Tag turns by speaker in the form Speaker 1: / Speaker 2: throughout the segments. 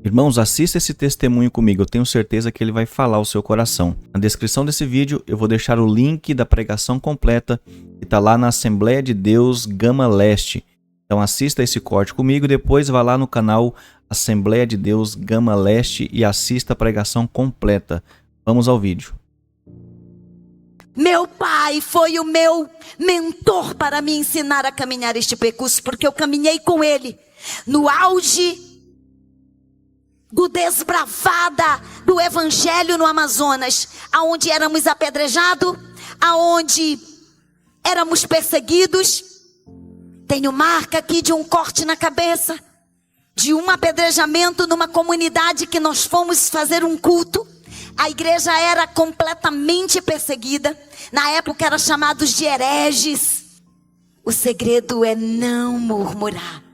Speaker 1: Irmãos, assista esse testemunho comigo, eu tenho certeza que ele vai falar ao seu coração. Na descrição desse vídeo eu vou deixar o link da pregação completa que está lá na Assembleia de Deus Gama Leste. Então assista esse corte comigo e depois vá lá no canal Assembleia de Deus Gama Leste e assista a pregação completa. Vamos ao vídeo.
Speaker 2: Meu pai foi o meu mentor para me ensinar a caminhar este percurso, porque eu caminhei com ele no auge do desbravada do evangelho no Amazonas, aonde éramos apedrejados, aonde éramos perseguidos. Tenho marca aqui de um corte na cabeça, de um apedrejamento numa comunidade que nós fomos fazer um culto. A igreja era completamente perseguida. Na época eram chamados de hereges. O segredo é não murmurar.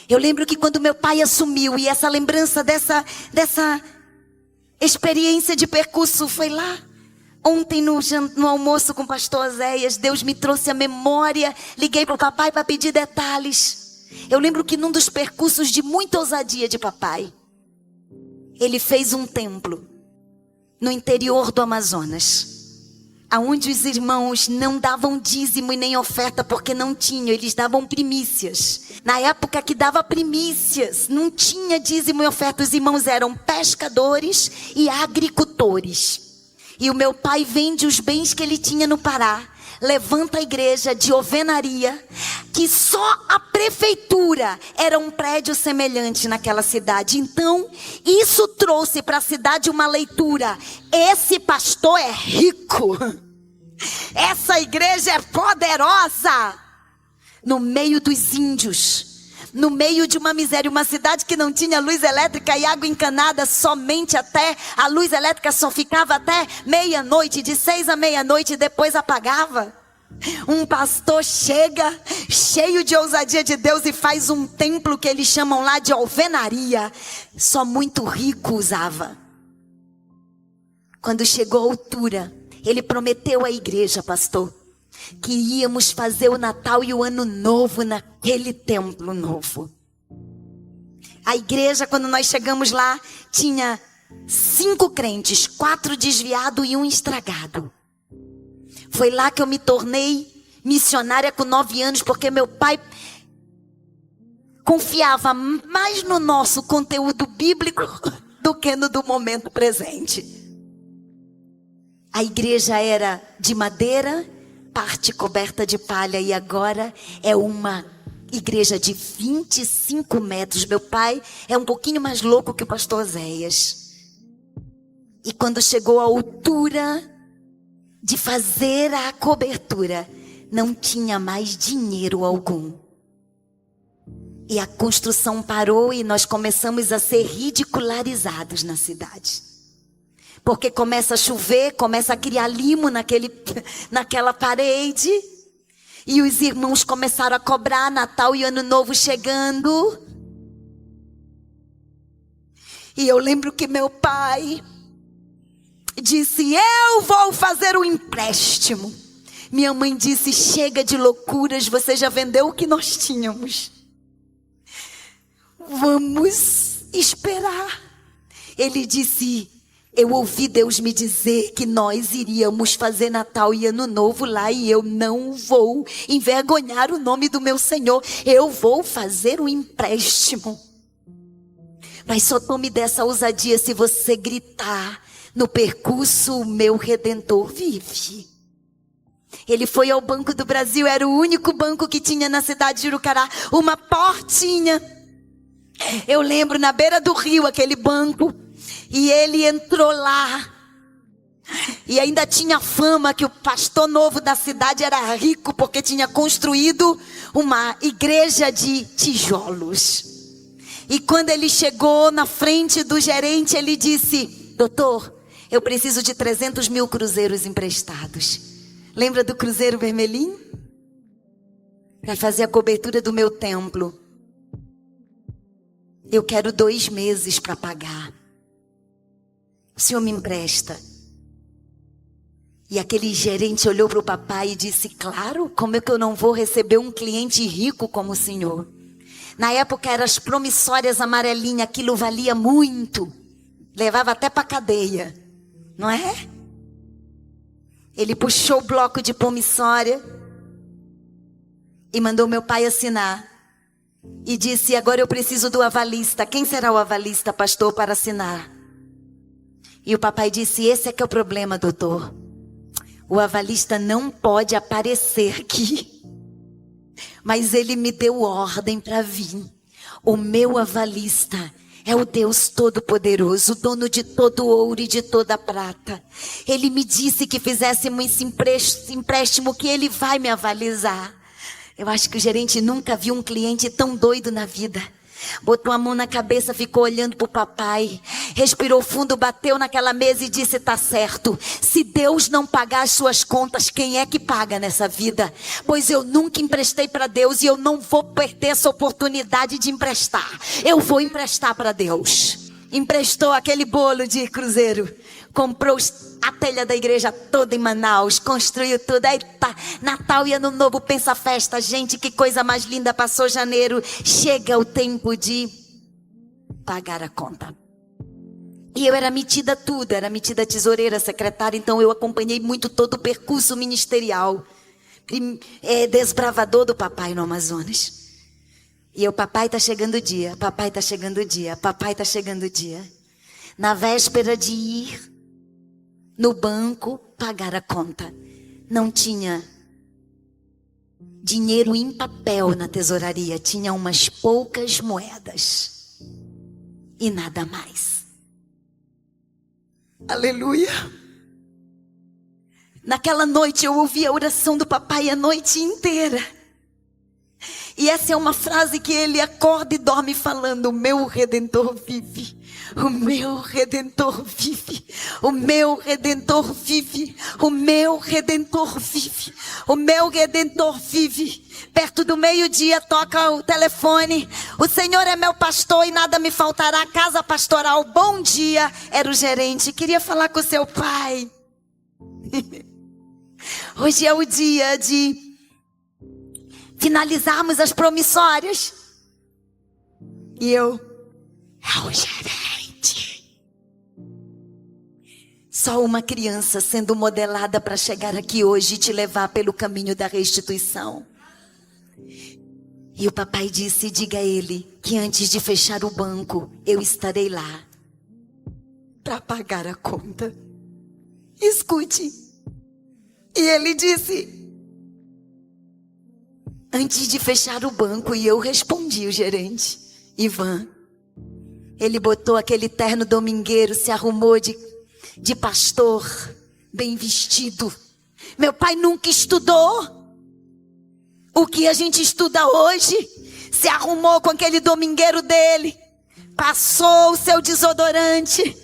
Speaker 2: Eu lembro que quando meu pai assumiu, e essa lembrança dessa experiência de percurso foi lá. Ontem no almoço com o pastor Oséias, Deus me trouxe a memória. Liguei para o papai para pedir detalhes. Eu lembro que num dos percursos de muita ousadia de papai, ele fez um templo no interior do Amazonas, aonde os irmãos não davam dízimo e nem oferta porque não tinham, eles davam primícias. Na época que dava primícias, não tinha dízimo e oferta, os irmãos eram pescadores e agricultores. E o meu pai vende os bens que ele tinha no Pará, levanta a igreja de alvenaria, que só a prefeitura era um prédio semelhante naquela cidade. Então, isso trouxe para a cidade uma leitura: esse pastor é rico, essa igreja é poderosa. No meio dos índios, no meio de uma miséria, uma cidade que não tinha luz elétrica e água encanada, somente até, a luz elétrica só ficava até meia-noite, de 6 à meia-noite, e depois apagava. Um pastor chega, cheio de ousadia de Deus, e faz um templo que eles chamam lá de alvenaria. Só muito rico usava. Quando chegou a altura, ele prometeu à igreja, pastor, que íamos fazer o Natal e o Ano Novo naquele templo novo. A igreja, quando nós chegamos lá, tinha 5 crentes, 4 desviados e 1 estragado. Foi lá que eu me tornei missionária com 9 anos, porque meu pai confiava mais no nosso conteúdo bíblico do que no do momento presente. A igreja era de madeira, parte coberta de palha, e agora é uma igreja de 25 metros. Meu pai é um pouquinho mais louco que o pastor Oséias. E quando chegou a altura de fazer a cobertura, não tinha mais dinheiro algum. E a construção parou e nós começamos a ser ridicularizados na cidade. Porque começa a chover, começa a criar limo naquela parede. E os irmãos começaram a cobrar Natal e Ano Novo chegando. E eu lembro que meu pai disse: eu vou fazer um empréstimo. Minha mãe disse: chega de loucuras, você já vendeu o que nós tínhamos. Vamos esperar. Ele disse: eu ouvi Deus me dizer que nós iríamos fazer Natal e Ano Novo lá, e eu não vou envergonhar o nome do meu Senhor. Eu vou fazer um empréstimo. Mas só tome dessa ousadia se você gritar: no percurso o meu Redentor vive. Ele foi ao Banco do Brasil, era o único banco que tinha na cidade de Jurucará, uma portinha. Eu lembro, na beira do rio, aquele banco. E ele entrou lá. E ainda tinha fama que o pastor novo da cidade era rico, porque tinha construído uma igreja de tijolos. E quando ele chegou na frente do gerente, ele disse: doutor, eu preciso de 300 mil cruzeiros emprestados. Lembra do cruzeiro vermelhinho? Para fazer a cobertura do meu templo. Eu quero 2 meses para pagar. O senhor me empresta? E aquele gerente olhou para o papai e disse: claro, como é que eu não vou receber um cliente rico como o senhor? Na época eram as promissórias amarelinhas, aquilo valia muito. Levava até para cadeia, não é? Ele puxou o bloco de promissória e mandou meu pai assinar. E disse: agora eu preciso do avalista. Quem será o avalista, pastor, para assinar? E o papai disse: esse é que é o problema, doutor. O avalista não pode aparecer aqui. Mas ele me deu ordem para vir. O meu avalista é o Deus Todo-Poderoso, dono de todo ouro e de toda prata. Ele me disse que fizéssemos esse empréstimo, que ele vai me avalizar. Eu acho que o gerente nunca viu um cliente tão doido na vida. Botou a mão na cabeça, ficou olhando pro papai, respirou fundo, bateu naquela mesa e disse: tá certo, se Deus não pagar as suas contas, quem é que paga nessa vida? Pois eu nunca emprestei para Deus e eu não vou perder essa oportunidade de emprestar. Eu vou emprestar para Deus. Emprestou aquele bolo de cruzeiro, comprou a telha da igreja toda em Manaus, construiu tudo. Aí tá, Natal e Ano Novo, pensa festa, gente, que coisa mais linda. Passou janeiro, chega o tempo de pagar a conta. E eu era metida tudo, era metida tesoureira, secretária, então eu acompanhei muito todo o percurso ministerial, desbravador do papai no Amazonas. E o papai tá chegando o dia, papai tá chegando o dia, papai tá chegando o dia. Na véspera de ir no banco pagar a conta, não tinha dinheiro em papel na tesouraria, tinha umas poucas moedas e nada mais. Aleluia! Naquela noite eu ouvi a oração do papai a noite inteira. E essa é uma frase que ele acorda e dorme falando: o meu Redentor vive, o meu Redentor vive, o meu Redentor vive, o meu Redentor vive, o meu Redentor vive. Perto do meio-dia toca o telefone: o Senhor é meu pastor e nada me faltará. Casa pastoral, bom dia. Era o gerente: queria falar com o seu pai. Hoje é o dia de finalizarmos as promissórias. E eu: é o gerente. Só uma criança sendo modelada para chegar aqui hoje e te levar pelo caminho da restituição. E o papai disse: diga a ele que antes de fechar o banco, eu estarei lá para pagar a conta. Escute. E ele disse: antes de fechar o banco. E eu respondi o gerente, Ivan. Ele botou aquele terno domingueiro, se arrumou de pastor, bem vestido. Meu pai nunca estudou o que a gente estuda hoje. Se arrumou com aquele domingueiro dele, passou o seu desodorante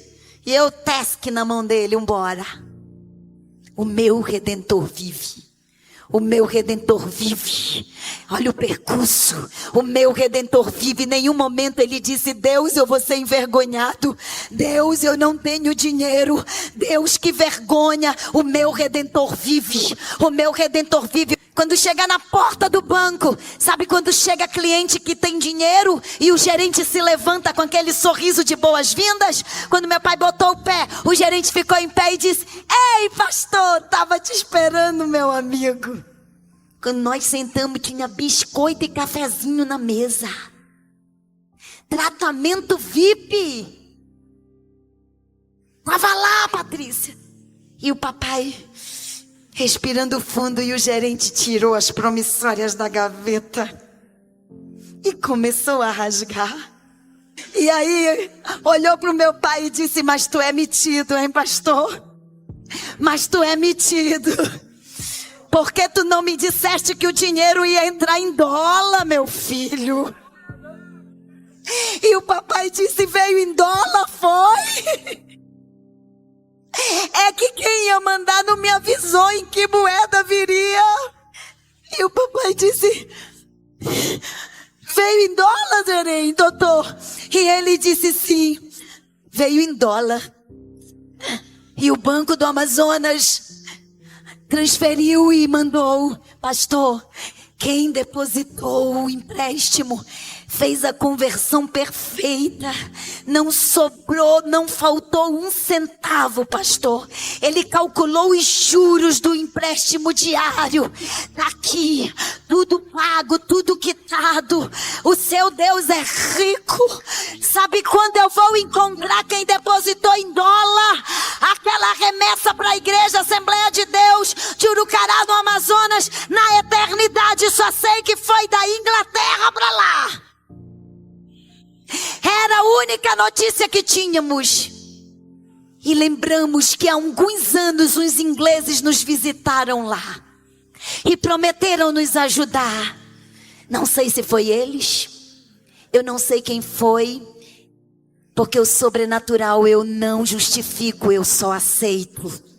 Speaker 2: e eu tesque na mão dele: embora. O meu Redentor vive. O meu Redentor vive. Olha o percurso. O meu Redentor vive. Em nenhum momento ele disse: Deus, eu vou ser envergonhado. Deus, eu não tenho dinheiro. Deus, que vergonha. O meu Redentor vive. O meu Redentor vive. Quando chega na porta do banco, sabe quando chega cliente que tem dinheiro e o gerente se levanta com aquele sorriso de boas-vindas? Quando meu pai botou o pé, o gerente ficou em pé e disse: ei, pastor, estava te esperando, meu amigo. Quando nós sentamos, tinha biscoito e cafezinho na mesa. Tratamento VIP. Estava lá, Patrícia. E o papai respirando fundo, e o gerente tirou as promissórias da gaveta e começou a rasgar. E aí olhou para o meu pai e disse: mas tu é metido, hein, pastor? Mas tu é metido. Por que tu não me disseste que o dinheiro ia entrar em dólar, meu filho? E o papai disse: veio em dólar, foi? É que quem ia mandar não me avisou em que moeda viria. E o papai disse: veio em dólar, gerente, doutor? E ele disse: sim, veio em dólar. E o Banco do Amazonas transferiu e mandou: pastor, quem depositou o empréstimo fez a conversão perfeita, não sobrou, não faltou um centavo, pastor. Ele calculou os juros do empréstimo diário, tá aqui, tudo pago, tudo quitado. O seu Deus é rico. Sabe quando eu vou encontrar quem depositou em dólar aquela remessa para a igreja Assembleia de Deus de Urucará, no Amazonas, na eternidade? Só sei que foi da Inglaterra para lá. Era a única notícia que tínhamos. E lembramos que há alguns anos os ingleses nos visitaram lá e prometeram nos ajudar. Não sei se foi eles, eu não sei quem foi, porque o sobrenatural eu não justifico, eu só aceito.